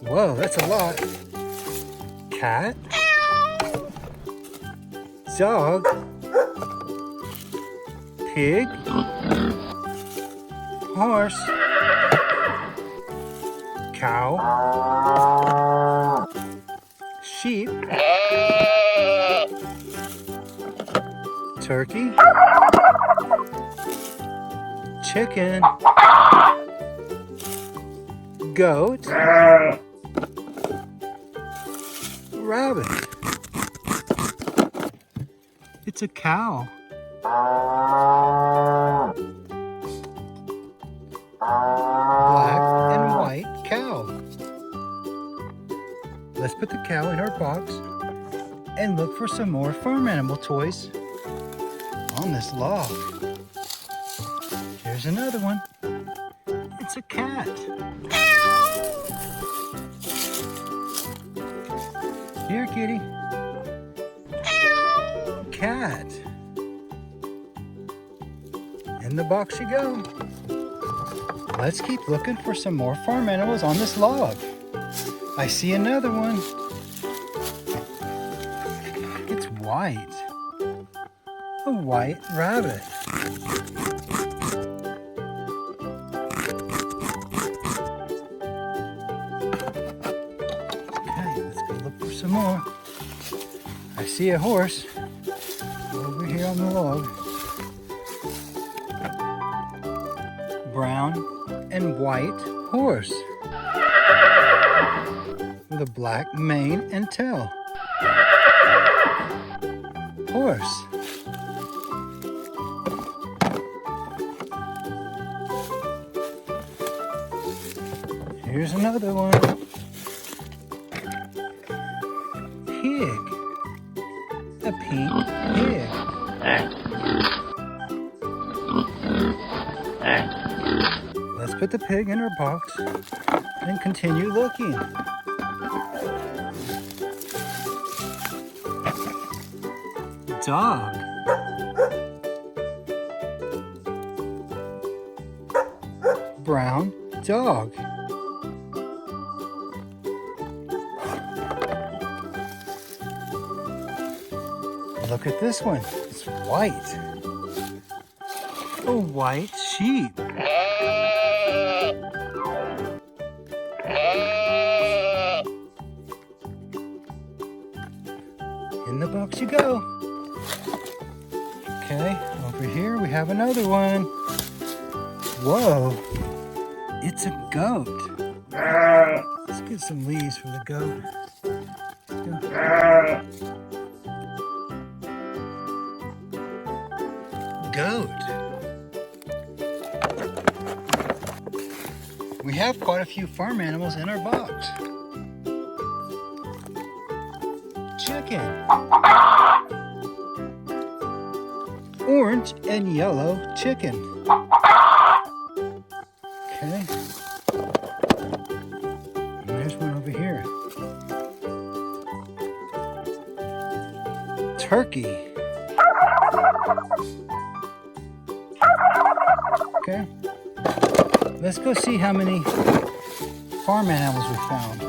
Whoa, that's a lot. Cat. Dog. Pig. Horse. Cow. Sheep. Turkey. Chicken. Goat. Rabbit. It's a cow. Black and white cow. Let's put the cow in our box and look for some more farm animal toys on this log. Here's another one. It's a cat. Here, kitty. Cat. In the box you go. Let's keep looking for some more farm animals on this log. I see another one. It's white. A white rabbit. Okay, let's go look for some more. I see a horse over here on the log. Brown and white horse with a black mane and tail. Horse. Here's another one. Pig. A pink pig. Let's put the pig in our box and continue looking. Dog. Brown dog. Look at this one. It's white. A white sheep. In the box you go. Okay, over here we have another one. Whoa, it's a goat. Let's get some leaves for the goat. Goat. We have quite a few farm animals in our box. Chicken. Orange and yellow chicken. Okay. And there's one over here. Turkey. Okay. Let's go see how many farm animals we found.